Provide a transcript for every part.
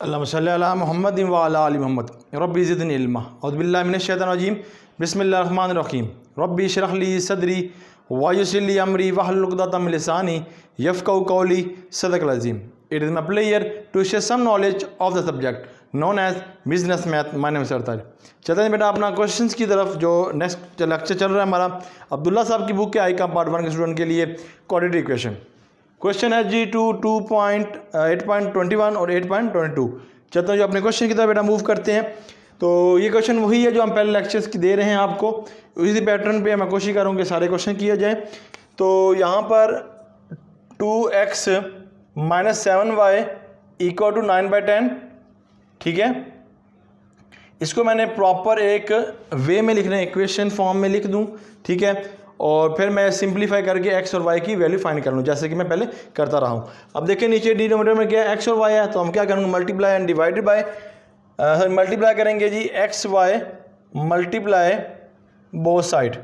अल्लाहुम्मा सल्लि अला मुहम्मद व अला आलि मुहम्मद रब्बि ज़िदनी इल्मा औज़ु बिल्लाहि मिनश शैतानिर रजीम बिस्मिल्लाहिर रहमानिर रहीम रब्बि इश्रह ली सदरी व यस्सिर ली अमरी वहलुल उक़दतम मिन लिसानी यफ़क़हू क़ौली सदक़ल अज़ीम। It is my pleasure to share some knowledge of the subject known as business math. My name is Sartaj. चलते हैं बेटा अपना क्वेश्चंस की तरफ। जो नेक्स्ट लेक्चर चल रहा है हमारा अब्दुल्ला साहब की बुक के आईकॉम पार्ट 1 के स्टूडेंट के लिए क्वाड्रेटिक इक्वेशन। क्वेश्चन है जी 8.21 और 8.22। चलते हैं जो अपने क्वेश्चन की तरफ बेटा मूव करते हैं। तो ये क्वेश्चन वही है जो हम पहले लेक्चर्स की दे रहे हैं आपको, इसी पैटर्न पे मैं कोशिश करूँ कि सारे क्वेश्चन किए जाए। तो यहाँ पर 2x - 7y = 9/10, ठीक है। इसको मैंने प्रॉपर एक वे में लिखना है, इक्वेशन फॉर्म में लिख दूँ, ठीक है। और फिर मैं सिंप्लीफाई करके x और y की वैल्यू फाइंड कर लूँ, जैसे कि मैं पहले करता रहा हूँ। अब देखिए नीचे डिनोमिनेटर में क्या है, x और y है, तो हम क्या करेंगे, multiply and divided by, multiply करेंगे जी x y multiply both side,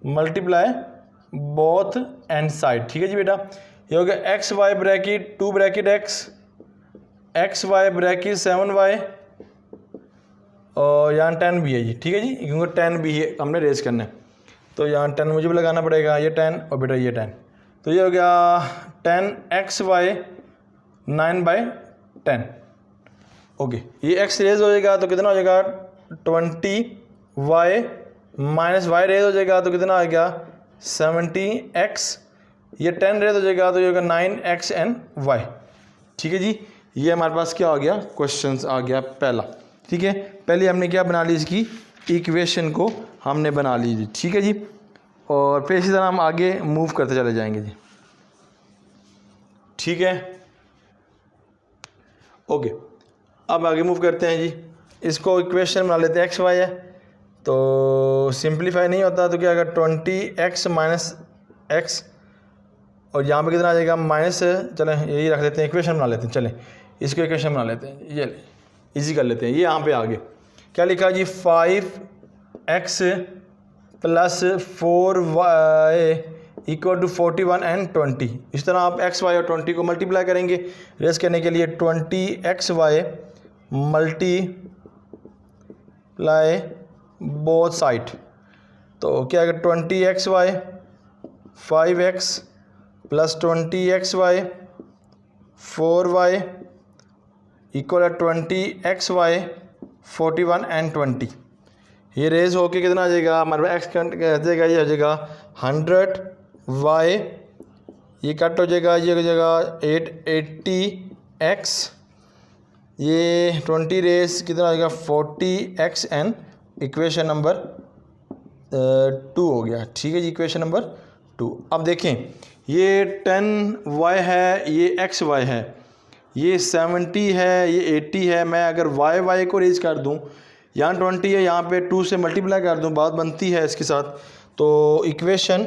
multiply both and side, ठीक है जी बेटा। ये हो गया x y bracket 2 bracket x y bracket 7y और यहाँ 10 भी है जी, ठीक है जी, क्योंकि 10 भी है हमने रेज करना है, तो यहाँ 10 मुझे भी लगाना पड़ेगा, ये 10 और बेटा ये 10। तो ये हो गया 10xy 9/10। ओके, ये x रेज हो जाएगा तो कितना हो जाएगा 20y माइनस y रेज हो जाएगा तो कितना आ गया 70x। ये 10 रेज हो जाएगा तो ये होगा 9x and y, ठीक है जी। ये हमारे पास क्या आ गया, क्वेश्चंस आ गया पहला, ठीक है। पहले हमने क्या बना ली, इसकी इक्वेशन को हमने बना ली जी, ठीक है जी। और फिर इसी तरह हम आगे मूव करते चले जाएंगे जी, ठीक है। ओके, अब आगे मूव करते हैं जी। इसको इक्वेशन बना लेते हैं, एक्स वाई है तो सिंप्लीफाई नहीं होता तो क्या आएगा 20x - x और यहाँ पे कितना आ जाएगा माइनस, चलें यही रख लेते हैं, इक्वेशन बना लेते हैं, चलें इसको इक्वेशन बना लेते हैं, ये इजी कर लेते हैं। ये यहाँ पे आ गए, क्या लिखा जी 5x + 4y = 41 and 20। इस तरह आप x y और 20 को मल्टीप्लाई करेंगे रेस करने के लिए, 20xy मल्टीप्लाई बोथ साइड, तो क्या आएगा 20xy 5x + 20xy 4y = 20xy 41 and 20। ये रेज होके कितना आ जाएगा हमारे पास, एक्स कट जाएगा, ये हो जाएगा 100y, ये कट हो जाएगा, ये हो जाएगा 880x, ये 20 रेज कितना हो जाएगा 40x एंड इक्वेशन नंबर 2 हो गया, ठीक है जी, इक्वेशन नंबर 2। अब देखें ये 10y है, ये xy है, ये 70 है, ये 80 है। मैं अगर y को रेज कर दूं, यहाँ 20 है, यहाँ पे 2 से मल्टीप्लाई कर दूं, बात बनती है इसके साथ। तो इक्वेशन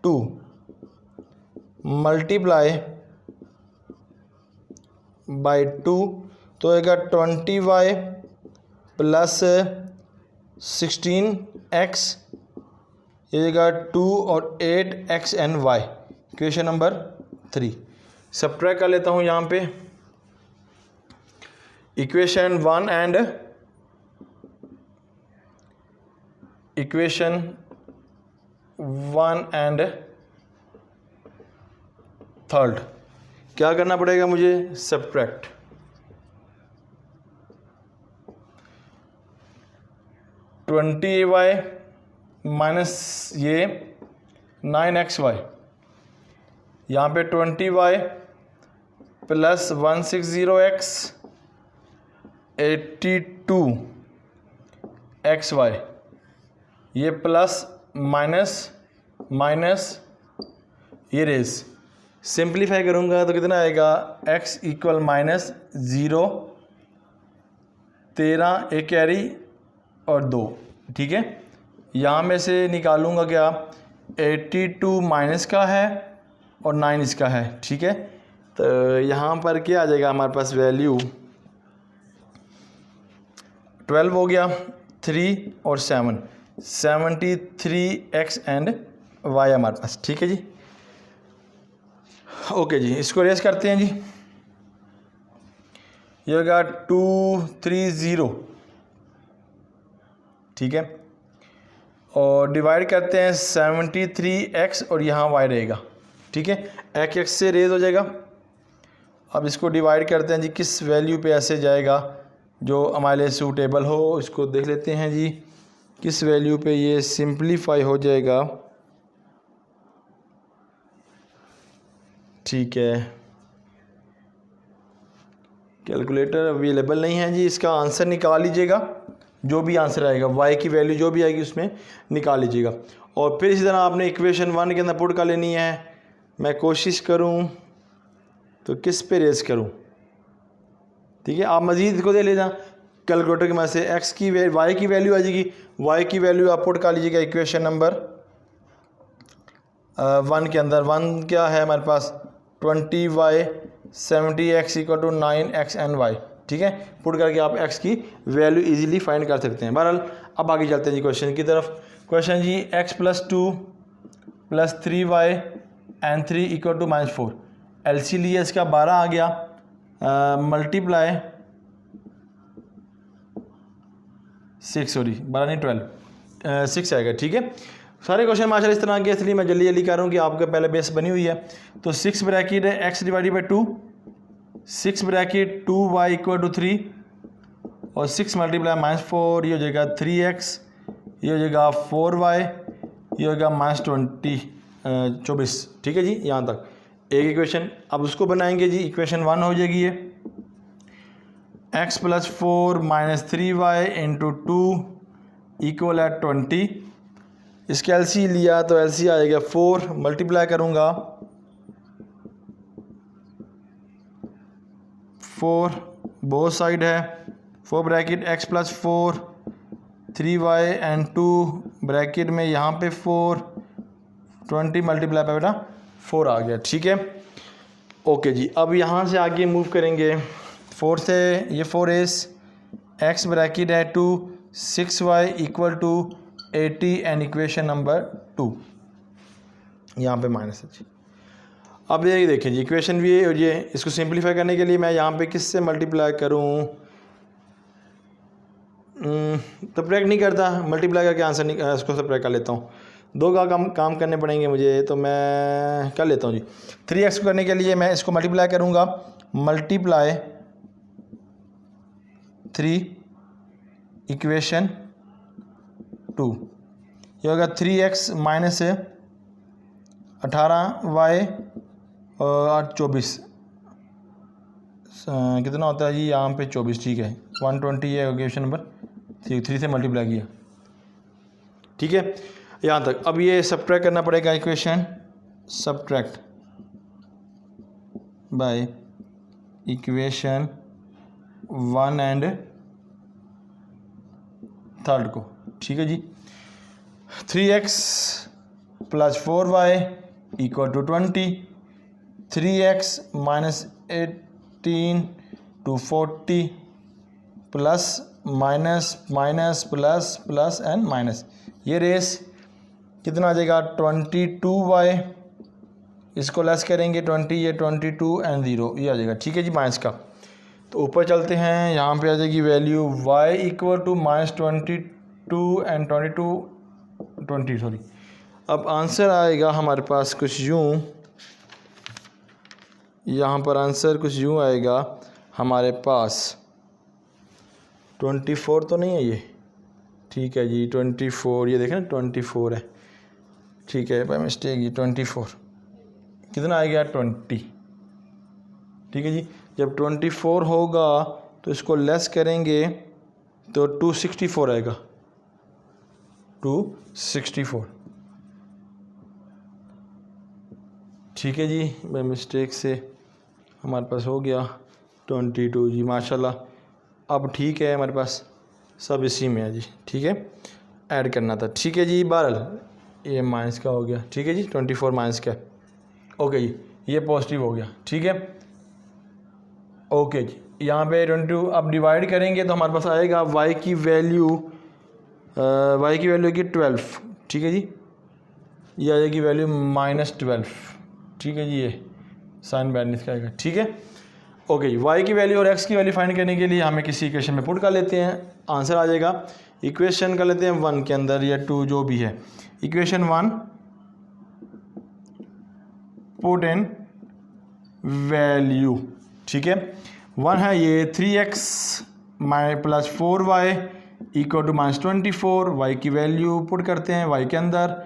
2 मल्टीप्लाई बाय 2 तो आएगा 20y + 16x, ये आएगा 2 और 8x and y, equation number 3। Subtract कर लेता हूँ यहाँ पे equation 1 and equation 1 and third, क्या करना पड़ेगा मुझे, सब्ट्रैक्ट। y माइनस ये 9xy, यहाँ पे 20y + 160x 82xy, ये प्लस माइनस माइनस ये रेस, सिंप्लीफाई करूँगा तो कितना आएगा x = -0 13 एक कैरी और 2, ठीक है। यहाँ में से निकालूंगा क्या 82 माइनस का है और 9 इसका है, ठीक है। तो यहाँ पर क्या आ जाएगा हमारे पास वैल्यू 12 हो गया, 3 और 7 73x एंड y हमारे पास, ठीक है जी। ओके जी, इसको रेस करते हैं जी। ये होगा 230, ठीक है, और डिवाइड करते हैं 73x और यहाँ y रहेगा, ठीक है, x से रेज हो जाएगा। अब इसको डिवाइड करते हैं जी, किस वैल्यू पे ऐसे जाएगा जो हमारे लिए सूटेबल हो, इसको देख लेते हैं जी, किस वैल्यू पे ये सिंप्लीफाई हो जाएगा। ठीक है, कैलकुलेटर अवेलेबल नहीं है जी, इसका आंसर निकाल लीजिएगा, जो भी आंसर आएगा y की वैल्यू जो भी आएगी उसमें निकाल लीजिएगा। और फिर इसी तरह आपने इक्वेशन 1 के अंदर पुट कर लेनी है। मैं कोशिश करूं तो किस पे रेस करूं, ठीक है, आप मज़ीद को दे लेना कैलकुलेटर की मदद से। x की y की वैल्यू आ जाएगी, y की वैल्यू आप पुट कर लीजिएगा इक्वेशन नंबर 1 के अंदर। 1 क्या है हमारे पास, 20y 70x equal to 9x/y, ठीक है, पुट करके आप x की वैल्यू इजीली फाइंड कर सकते हैं। बहरहाल अब आगे चलते हैं जी क्वेश्चन की तरफ। क्वेश्चन जी, x + 2 + 3y and 3 equal to -4। LC लिया इसका 12 आ गया, मल्टीप्लाई 6, सॉरी 12 नहीं 12, 6 आएगा, ठीक है। सारे क्वेश्चन माशाल्लाह इस तरह के, इसलिए मैं जल्दी जल्दी कर रहा हूँ कि आपके पहले बेस बनी हुई है। तो 6 ब्रैकेट है x divided by 2, 6 bracket 2y equal to 3 और 6 मल्टीप्लाई -4, ये हो जाएगा 3x, ये हो जाएगा 4y, ये हो जाएगा -24, ठीक है जी, यहाँ तक एक इक्वेशन। अब उसको बनाएंगे जी, इक्वेशन 1 हो जाएगी ये, x + 4 - 3y इंटू 2 इक्वल है 20। इसके LC लिया तो LC आएगा 4, मल्टीप्लाई करूँगा 4 बोथ साइड है, 4 bracket x + 4 3y and 2 bracket में यहाँ पे 4, 20 मल्टीप्लाई पे बेटा 4 आ गया, ठीक है। ओके जी, अब यहाँ से आगे मूव करेंगे 4 से, ये 4s, x ब्रैकेट है 2, 6y equal to 80 and equation number 2, यहाँ पे माइनस है जी। अब ये देखें जी, इक्वेशन भी है और ये, इसको सिंपलीफाई करने के लिए मैं यहाँ पे किससे मल्टीप्लाई करूँ, सब्ट्रैक्ट नहीं करता, मल्टीप्लाई करके आंसर इसको सब्ट्रैक्ट कर लेता हूँ। 2 का काम करने पड़ेंगे मुझे, तो मैं कर लेता हूँ जी। 3x को करने के लिए मैं इसको मल्टीप्लाई करूँगा, मल्टीप्लाई 3 इक्वेशन 2, ये होगा 3x माइनस 18y और 24, कितना होता है जी यहाँ पे 24, ठीक है, 120 है इक्वेशन नंबर 3 से मल्टीप्लाई किया, ठीक है, यहाँ तक। अब ये सब्ट्रैक्ट करना पड़ेगा, equation subtract by equation 1 and 3 को, ठीक है जी। 3x + 4y इक्वल टू 20, 3x - 18 to 40 plus minus minus plus plus and minus, ये रेस कितना आ जाएगा 22y, इसको लेस करेंगे 20, ये 22 एंड 0, ये आ जाएगा, ठीक है जी, माइनस का। तो ऊपर चलते हैं, यहाँ पे आ जाएगी value y equal to -22 and 20, sorry. अब आंसर आएगा हमारे पास कुछ यूँ, यहाँ पर आंसर कुछ यूँ आएगा हमारे पास, 24 तो नहीं है ये, ठीक है जी 24, ये देखें 24 है, ठीक है, बाय मिस्टेक ये 24, कितना आएगा 20, ठीक है जी। जब 24 होगा तो इसको लेस करेंगे तो 264 आएगा, 264, ठीक है जी, बाय मिस्टेक से हमारे पास हो गया 22 जी, माशाल्लाह। अब ठीक है, हमारे पास सब इसी में है जी, ठीक है, ऐड करना था, ठीक है जी। बहरहाल ये माइनस का हो गया, ठीक है जी, 24 माइनस का, ओके जी, ये पॉजिटिव हो गया, ठीक है, ओके जी। यहाँ पे 22 अब डिवाइड करेंगे तो हमारे पास आएगा y की वैल्यू होगी 12, ठीक है जी, ये आ जाएगी वैल्यू -12, ठीक है जी, ये साइन बैडनेस का आएगा, ठीक है। ओके, वाई की वैल्यू और एक्स की वैल्यू फाइंड करने के लिए हमें किसी इक्वेशन में पुट कर लेते हैं, आंसर आ जाएगा। इक्वेशन कर लेते हैं 1 के अंदर या 2 जो भी है। इक्वेशन 1 पुट इन वैल्यू, ठीक है। 1 है ये 3x plus 4y equal to -24, y की वैल्यू पुट करते हैं वाई के अंदर,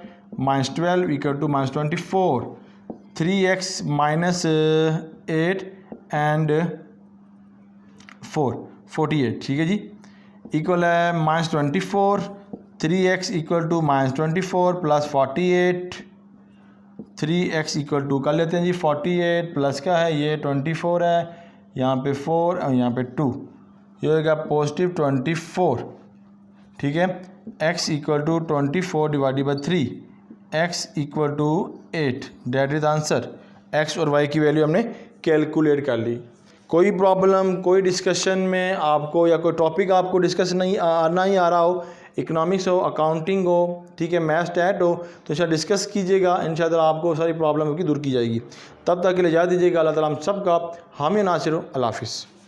-12 equal to -24, 3x minus 8 and 4 48, ठीक है जी, इक्वल है -24, 3x equal to -24 plus 48, 3x equal to कर लेते हैं जी 48 प्लस क्या है ये 24 है, यहाँ पे 4 और यहाँ पे 2, ये होगा पॉजिटिव 24, ठीक है। x equal to 24 divided by 3, x equal to 8, that is answer. x और y की वैल्यू हमने कैलकुलेट कर ली। कोई प्रॉब्लम, कोई डिस्कशन में आपको या कोई टॉपिक आपको डिस्कस नहीं आ रहा हो, इकोनॉमिक्स हो, अकाउंटिंग हो, ठीक है, मैथ्स स्टैट हो, तो इंशाल्लाह डिस्कस कीजिएगा, इंशाल्लाह आपको सारी प्रॉब्लम की दूर की जाएगी। तब तक के लिए इजाज़त दीजिएगा। अल्लाह ताला हम सब का हामी नासिर हो। अल्लाह हाफिज़।